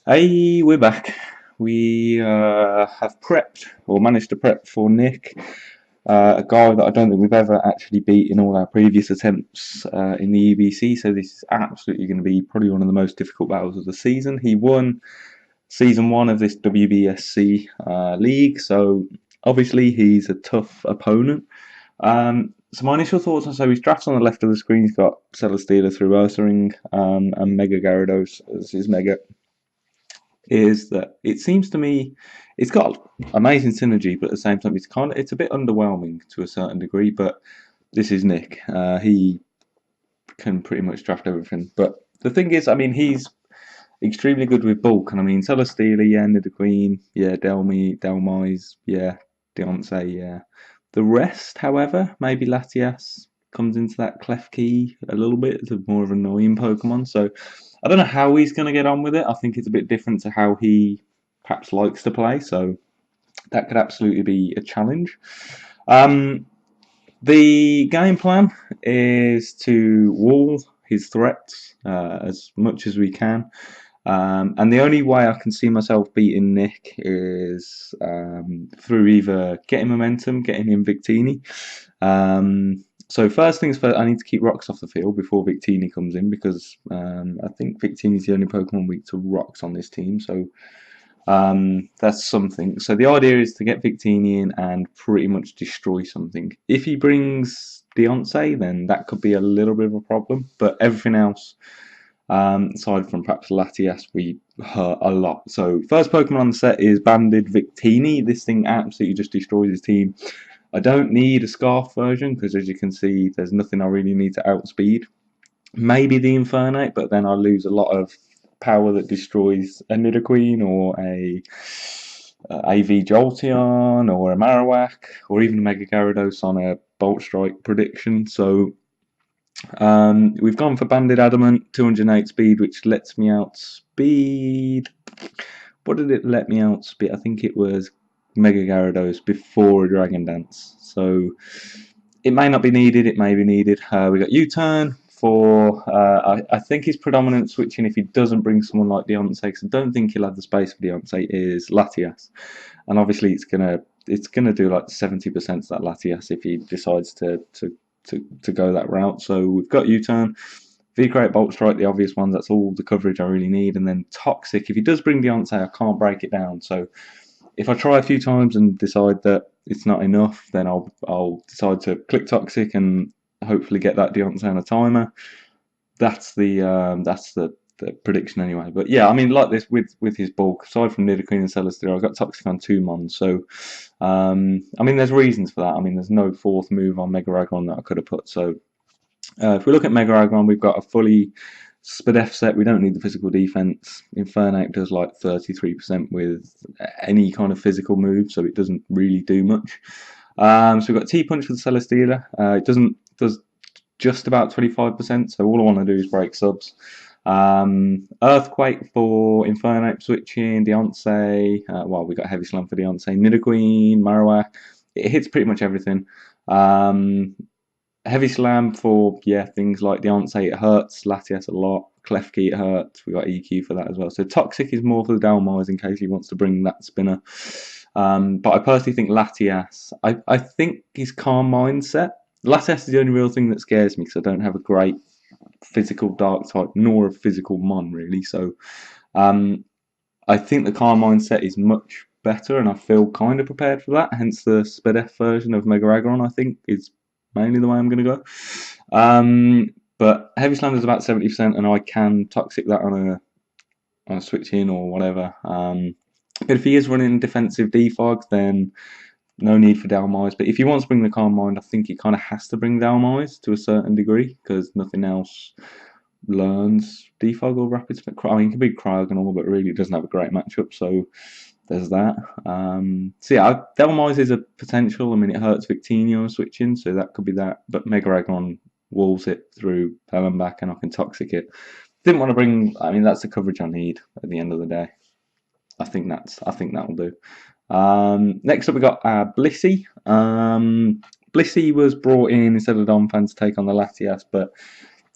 Hey, we're back. We have prepped, or managed to prep for Nick, a guy that I don't think we've ever actually beat in all our previous attempts in the EBC. So this is absolutely going to be probably one of the most difficult battles of the season. He won season one of this WBSC league, so obviously he's a tough opponent. So my initial thoughts are, so his drafts on the left of the screen. He's got Celesteela through Ursaring and Mega Gyarados as his Mega, is that it seems to me it's got amazing synergy, but at the same time it's a bit underwhelming to a certain degree. But this is Nick. He can pretty much draft everything. But the thing is, I mean, he's extremely good with bulk, and I mean, Celesteela, yeah, Nidoqueen, yeah, Delmise, yeah, Deontay, yeah. The rest, however, maybe Latias comes into that Klefki a little bit. It's a more of an annoying Pokemon, so I don't know how he's going to get on with it. I think it's a bit different to how he perhaps likes to play, so that could absolutely be a challenge. Um, the game plan is to wall his threats as much as we can. And the only way I can see myself beating Nick is through either getting momentum, getting him Victini. So first things first, I need to keep rocks off the field before Victini comes in, because I think Victini is the only Pokemon weak to rocks on this team. So that's something. So the idea is to get Victini in and pretty much destroy something. If he brings Deontay, then that could be a little bit of a problem. But everything else, aside from perhaps Latias, we hurt a lot. So first Pokemon on the set is Banded Victini. This thing absolutely just destroys his team. I don't need a Scarf version because, as you can see, there's nothing I really need to outspeed. Maybe the Infernape, but then I lose a lot of power that destroys a Nidoqueen or a AV Jolteon or a Marowak or even a Mega Gyarados on a Bolt Strike prediction. So we've gone for Banded Adamant, 208 speed, which lets me outspeed. What did it let me outspeed? I think it was Mega Gyarados before a Dragon Dance. So it may not be needed, it may be needed. We got U-Turn for, I think his predominant switching, if he doesn't bring someone like Deontay, because I don't think he'll have the space for Deontay, is Latias. And obviously it's gonna do like 70% of that Latias if he decides to go that route. So we've got U-Turn, V-Create, Bolt Strike, the obvious ones. That's all the coverage I really need. And then Toxic. If he does bring Deontay, I can't break it down. So if I try a few times and decide that it's not enough, then I'll decide to click Toxic and hopefully get that Deontay on a timer. That's the prediction anyway. But yeah, I mean, like this with his bulk, aside from Nidoqueen and Celesteela, I've got Toxic on 2 Mons. So I mean, there's reasons for that. I mean, there's no fourth move on Mega Aggron that I could have put. So if we look at Mega Aggron, we've got a fully Spadef set. We don't need the physical defense. Infernape does like 33% with any kind of physical move, so it doesn't really do much. So we've got T-Punch for the Celesteela. It does just about 25%, so all I want to do is break subs. Earthquake for Infernape switching, Deontay. Well, we got Heavy Slam for Deontay, Nidoqueen, Marowak. It hits pretty much everything. Heavy Slam for, yeah, things like Deontay, it hurts. Latias a lot. Klefki, it hurts. We got EQ for that as well. So Toxic is more for the Dalmars in case he wants to bring that spinner. But I personally think Latias, I think his Calm Mindset. Latias is the only real thing that scares me because I don't have a great physical dark type nor a physical Mon really. So I think the Calm Mindset is much better, and I feel kind of prepared for that. Hence the Spadef version of Mega Aggron, I think, is mainly the way I'm going to go. But Heavy Slam is about 70%, and I can Toxic that on a switch in or whatever. But if he is running defensive defog, then no need for Dalmise. But if he wants to bring the Calm Mind, I think he kind of has to bring Dalmise to a certain degree because nothing else learns defog or rapid spin. I mean, it can be Cryogonal, but really it doesn't have a great matchup. So there's that. So yeah, Delmise is a potential. I mean, it hurts Victini on switching, so that could be that. But Mega Aggron walls it through back, and I can Toxic it. Didn't want to bring. I mean, that's the coverage I need at the end of the day. I think that'll do. Next up, we got Blissey. Blissey was brought in instead of Donphan to take on the Latias, but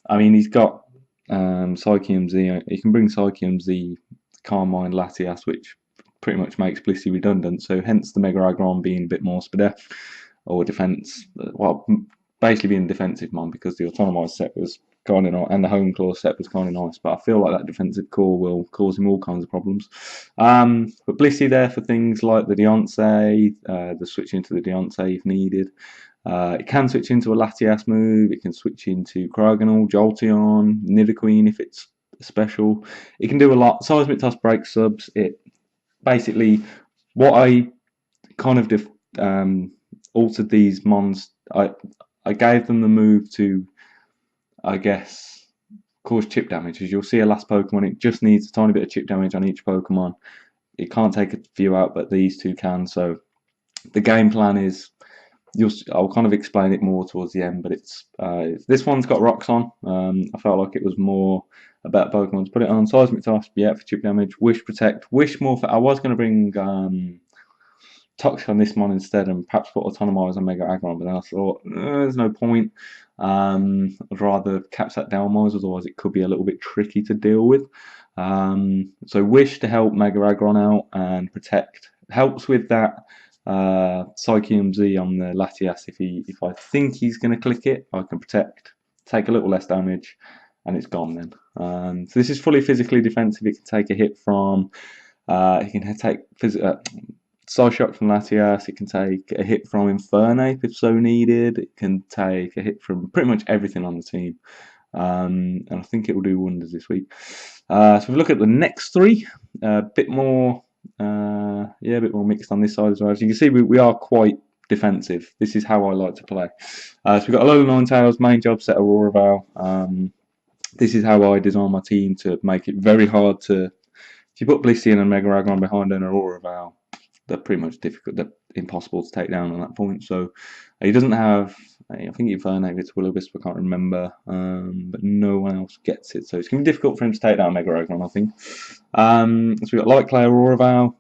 I mean, he's got Psychium Z. He can bring Psychium Z Carmine, Latias, which pretty much makes Blissey redundant. So hence the Mega Aggron being a bit more SPDEF or defense. Well, basically being defensive mon because the autonomized set was kind of nice and the home claw set was kind of nice. But I feel like that defensive core will cause him all kinds of problems. But Blissey there for things like the Deontay, the switch into the Deontay if needed. It can switch into a Latias move. It can switch into Cryogonal, Jolteon, Nidoqueen if it's special. It can do a lot. Seismic Toss break subs. It basically what I kind of altered these mons. I gave them the move to, I guess, cause chip damage. As you'll see, a last Pokemon, it just needs a tiny bit of chip damage on each Pokemon. It can't take a few out, but these two can. So the game plan is, I'll kind of explain it more towards the end, but it's this one's got rocks on. I felt like it was more a better Pokemon to put it on. Seismic Toss, yeah, for chip damage. Wish Protect, Wish more for. I was going to bring Toxic on this mon instead, and perhaps put Autonomize on Mega Aggron, but then I thought there's no point. I'd rather catch that Dhelmise, otherwise it could be a little bit tricky to deal with. So Wish to help Mega Aggron out, and Protect helps with that. Psychium Z on the Latias, if I think he's going to click it, I can Protect, take a little less damage, and it's gone then. So this is fully physically defensive. It can take a hit from, it can take Psy Shock from Latias. It can take a hit from Infernape if so needed. It can take a hit from pretty much everything on the team. And I think it will do wonders this week. So if we look at the next three, a bit more a bit more mixed on this side as well. As you can see, we are quite defensive. This is how I like to play. So we've got Alola Ninetales, main job set Aurora Veil. This is how I design my team to make it very hard to. If you put Blissey and Mega Aggron behind an Aurora Veil, they're pretty much difficult. They're impossible to take down on that point. So he doesn't have. I think Infernape gets Will-O-Wisp, I can't remember, but no one else gets it. So it's going to be difficult for him to take down Mega Aggron, I think. So we've got Light Clay Aurora Veil,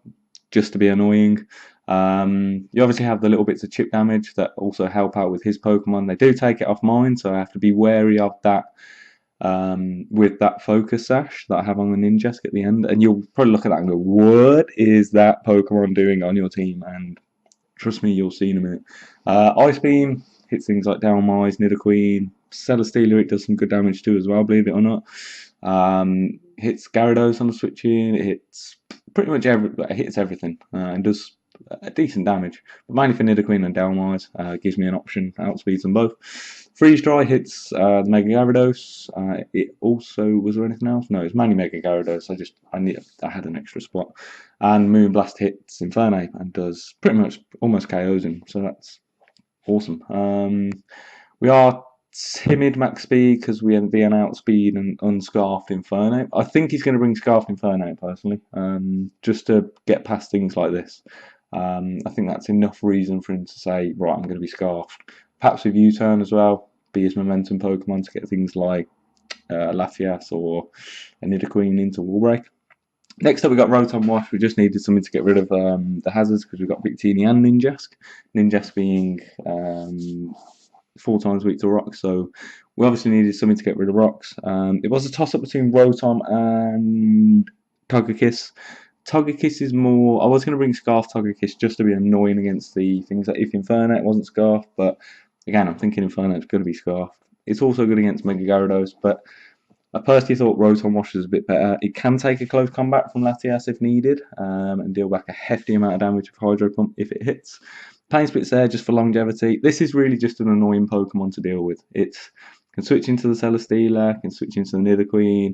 just to be annoying. You obviously have the little bits of chip damage that also help out with his Pokemon. They do take it off mine, so I have to be wary of that with that Focus Sash that I have on the Ninjask at the end. And you'll probably look at that and go, what is that Pokemon doing on your team? And trust me, you'll see in a minute. Ice Beam hits things like Dhelmise, Nidoqueen, Celesteela. It does some good damage too as well, believe it or not. Hits Gyarados on the switching. It hits pretty much it hits everything and does a decent damage. But mainly for Nidoqueen and Dhelmise, gives me an option, outspeeds them both. Freeze Dry hits the Mega Gyarados. It also, was there anything else? No, it's mainly Mega Gyarados. I had an extra spot. And Moonblast hits Infernape and does pretty much almost KOs him. So that's awesome. We are timid max speed because we have VN outspeed and unscarfed Infernape. I think he's going to bring scarfed Infernape personally, just to get past things like this. I think that's enough reason for him to say, right, I'm going to be scarfed. Perhaps with U-turn as well, be his momentum Pokemon to get things like Latias or a Nidoqueen into Wall Break. Next up, we got Rotom Wash. We just needed something to get rid of the hazards because we've got Victini and Ninjask. Ninjask being 4 times weak to rocks, so we obviously needed something to get rid of rocks. It was a toss-up between Rotom and Togekiss. Togekiss is more. I was going to bring Scarf Togekiss just to be annoying against the things like if Infernape wasn't Scarf, but again, I'm thinking Infernape's going to be Scarf. It's also good against Mega Gyarados, but I personally thought Rotom Wash was a bit better. It can take a close combat from Latias if needed, and deal back a hefty amount of damage with Hydro Pump if it hits. Pain Split's there just for longevity. This is really just an annoying Pokemon to deal with. It can switch into the Celesteela, can switch into the Nidoqueen,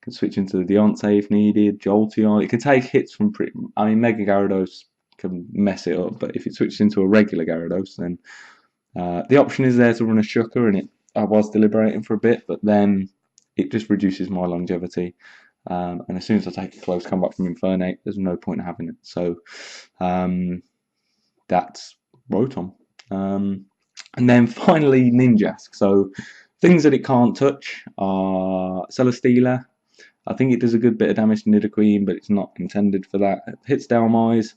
can switch into the Deontay if needed, Jolteon. It can take hits from Mega Gyarados can mess it up, but if it switches into a regular Gyarados, then the option is there to run a Shucker, and I was deliberating for a bit, but then it just reduces my longevity. And as soon as I take a close combat from Infernape, there's no point in having it. So that's Rotom. And then finally Ninjask. So things that it can't touch are Celesteela. I think it does a good bit of damage to Nidoqueen, but it's not intended for that. It hits Dhelmise,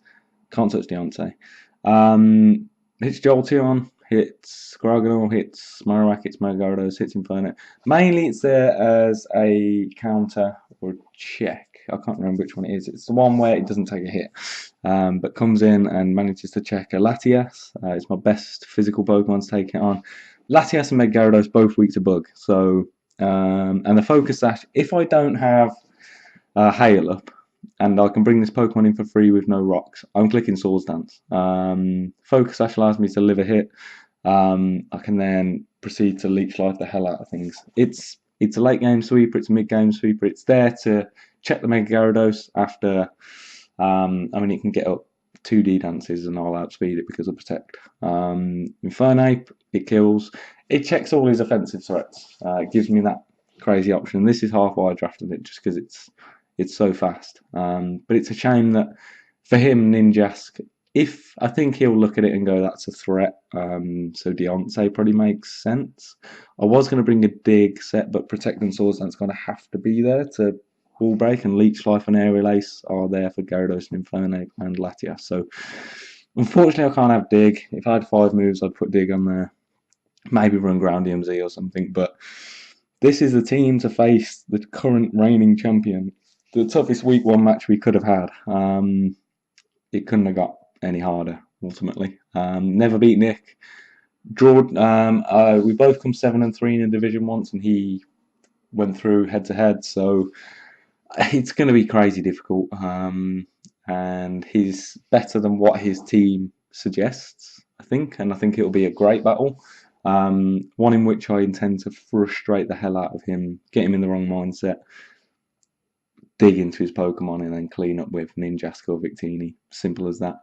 can't touch Deontay. Hits Jolteon, hits Cryogonal, hits Marowak, hits Mega Gyarados, hits Infernape. Mainly it's there as a counter or check I can't remember which one it is. It's the one where it doesn't take a hit, but comes in and manages to check a Latias. It's my best physical Pokemon to take it on. Latias and Gyarados both weak to bug. So, and the Focus Sash, if I don't have Hail up, and I can bring this Pokemon in for free with no rocks, I'm clicking Swords Dance. Focus Sash allows me to live a hit. I can then proceed to Leech Life the hell out of things. It's a late game sweeper, it's a mid game sweeper. It's there to check the Mega Gyarados after. I mean, it can get up 2D dances and I'll outspeed it because of Protect. Infernape, it kills. It checks all his offensive threats. It gives me that crazy option. This is half why I drafted it, just because it's so fast. But it's a shame that for him, Ninjask, if I think he'll look at it and go, that's a threat. So Deontay probably makes sense. I was going to bring a Dig set, but Protect and Swords Dance going to have to be there to Wall Break, and Leech Life and Aerial Ace are there for Gyarados and Infernape and Latias. So unfortunately, I can't have Dig. If I had 5 moves, I'd put Dig on there. Maybe run Ground DMZ or something, but this is the team to face the current reigning champion. The toughest week 1 match we could have had. It couldn't have got any harder, ultimately. Never beat Nick. Draw. We both come 7-3 in a division once, and he went through head to head. So it's going to be crazy difficult. And he's better than what his team suggests, I think. And I think it'll be a great battle. One in which I intend to frustrate the hell out of him, get him in the wrong mindset, dig into his Pokemon, and then clean up with Ninjask or Victini. Simple as that.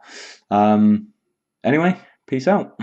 Anyway, peace out.